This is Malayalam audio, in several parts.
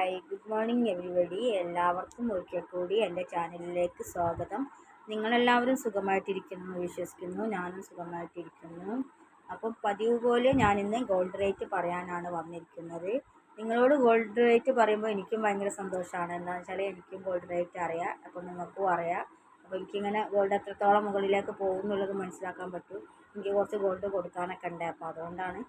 Hi good morning everybody. എല്ലാവർക്കും ഒരിക്കൽ കൂടി എൻ്റെ ചാനലിലേക്ക് സ്വാഗതം. നിങ്ങളെല്ലാവരും സുഖമായിട്ടിരിക്കുന്നു വിശ്വസിക്കുന്നു. ഞാനും സുഖമായിട്ടിരിക്കുന്നു. അപ്പം പതിവ് പോലെ ഞാനിന്ന് ഗോൾഡ് റേറ്റ് പറയാനാണ് വന്നിരിക്കുന്നത്. നിങ്ങളോട് ഗോൾഡ് റേറ്റ് പറയുമ്പോൾ എനിക്കും ഭയങ്കര സന്തോഷമാണ്. എന്താണെന്ന് വെച്ചാൽ എനിക്കും ഗോൾഡ് റേറ്റ് അറിയാം, അപ്പോൾ നിങ്ങൾക്കും അറിയാം. അപ്പോൾ എനിക്കിങ്ങനെ ഗോൾഡ് എത്രത്തോളം മുകളിലേക്ക് പോകുന്നുള്ളത് മനസ്സിലാക്കാൻ പറ്റും. എനിക്ക് കുറച്ച് ഗോൾഡ് കൊടുക്കാനൊക്കെ ഉണ്ട്, അപ്പോൾ അതുകൊണ്ടാണ്.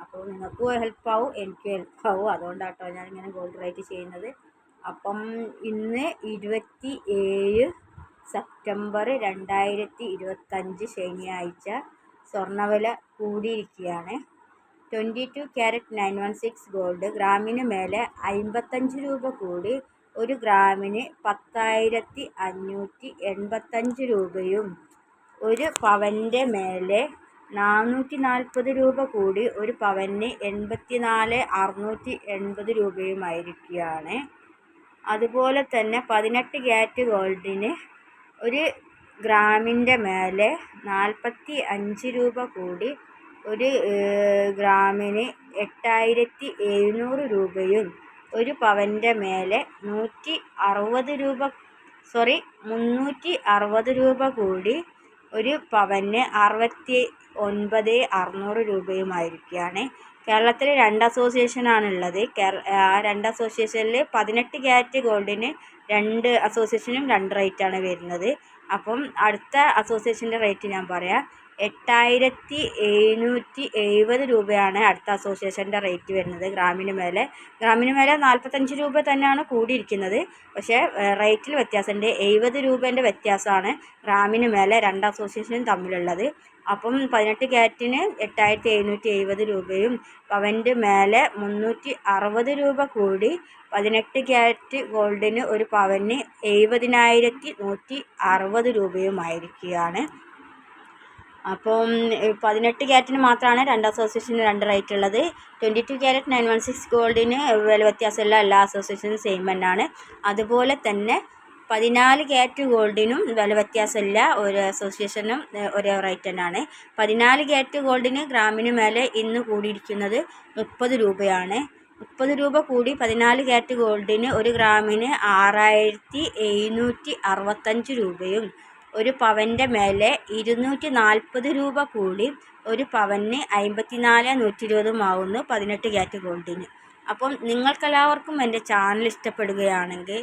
അപ്പോൾ നിങ്ങൾക്കും ഹെൽപ്പാവും എനിക്കും ഹെൽപ്പാവും. അതുകൊണ്ടാട്ടോ ഞാനിങ്ങനെ ഗോൾഡ് റേറ്റ് ചെയ്യുന്നത്. അപ്പം ഇന്ന് 27 സെപ്റ്റംബർ 2025 ശനിയാഴ്ച സ്വർണ്ണവില കൂടിയിരിക്കുകയാണ്. 22 ക്യാരറ്റ് 916 ഗോൾഡ് ഗ്രാമിന് മേലെ 55 രൂപ കൂടി 1 ഗ്രാമിന് 10,585 രൂപയും 1 പവൻ്റെ മേലെ 440 രൂപ കൂടി 1 പവന് 84,680 രൂപയുമായിരിക്കുകയാണ്. അതുപോലെ തന്നെ 18 ക്യാരറ്റ് ഗോൾഡിന് 1 ഗ്രാമിൻ്റെ മേലെ 45 രൂപ കൂടി 1 ഗ്രാമിന് 8,700 രൂപയും 1 പവൻ്റെ മേലെ 360 രൂപ കൂടി 1 പവന് 69,600 രൂപയുമായിരിക്കുകയാണ്. കേരളത്തിൽ 2 അസോസിയേഷനാണുള്ളത്. ആ 2 അസോസിയേഷനിൽ 18 ക്യാരറ്റ് ഗോൾഡിന് 2 അസോസിയേഷനും 2 റേറ്റാണ് വരുന്നത്. അപ്പം അടുത്ത അസോസിയേഷൻ്റെ റേറ്റ് ഞാൻ പറയാം. 8,770 രൂപയാണ് അടുത്ത അസോസിയേഷൻ്റെ റേറ്റ് വരുന്നത്. ഗ്രാമിന് മേലെ 45 രൂപ തന്നെയാണ് കൂടിയിരിക്കുന്നത്. പക്ഷേ റേറ്റിൽ വ്യത്യാസമുണ്ട്. 70 രൂപേൻ്റെ വ്യത്യാസമാണ് ഗ്രാമിന് മേലെ 2 അസോസിയേഷനും തമ്മിലുള്ളത്. അപ്പം 18 ക്യാരറ്റിന് 8,770 രൂപയും പവൻ്റെ മേലെ 360 രൂപ കൂടി 18 ക്യാരറ്റ് ഗോൾഡിന് 1 പവന് 70,160 രൂപയുമായിരിക്കുകയാണ്. അപ്പം 18 ക്യാരറ്റിന് മാത്രമാണ് 2 അസോസിയേഷന് 2 റേറ്റ് ഉള്ളത്. 22 ക്യാരറ്റ് 916 ഗോൾഡിന് വില വ്യത്യാസമില്ല, എല്ലാ അസോസിയേഷനും സെയിം തന്നെയാണ്. അതുപോലെ തന്നെ 14 ക്യാരറ്റ് ഗോൾഡിനും വില വ്യത്യാസമില്ല, ഒരു അസോസിയേഷനും ഒരേ റേറ്റ് തന്നെയാണ്. 14 ക്യാരറ്റ് ഗോൾഡിന് ഗ്രാമിന് മേലെ ഇന്ന് കൂടിയിരിക്കുന്നത് 30 രൂപയാണ്. 30 രൂപ കൂടി 14 ക്യാരറ്റ് ഗോൾഡിന് 1 ഗ്രാമിന് 6,765 രൂപയും 1 പവൻ്റെ മേലെ 240 രൂപ കൂടി 1 പവന് 54,120 ആവുന്നു 18 ക്യാരറ്റ് ഗോൾഡിന്. അപ്പം നിങ്ങൾക്കെല്ലാവർക്കും എൻ്റെ ചാനൽ ഇഷ്ടപ്പെടുകയാണെങ്കിൽ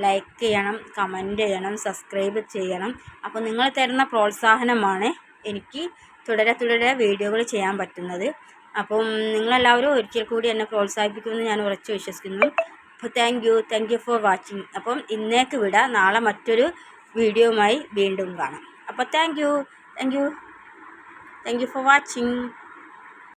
ലൈക്ക് ചെയ്യണം, കമൻറ്റ് ചെയ്യണം, സബ്സ്ക്രൈബ് ചെയ്യണം. അപ്പോൾ നിങ്ങൾ തരുന്ന പ്രോത്സാഹനമാണ് എനിക്ക് തുടരെ വീഡിയോകൾ ചെയ്യാൻ പറ്റുന്നത്. അപ്പം നിങ്ങളെല്ലാവരും ഒരിക്കൽ കൂടി എന്നെ പ്രോത്സാഹിപ്പിക്കുമെന്ന് ഞാൻ ഉറച്ചു വിശ്വസിക്കുന്നു. അപ്പോൾ താങ്ക് യു ഫോർ വാച്ചിങ്. അപ്പം ഇന്നേക്ക് വിടാം. നാളെ മറ്റൊരു വീഡിയോയുമായി വീണ്ടും കാണാം. അപ്പോൾ താങ്ക് യു ഫോർ വാച്ചിങ്.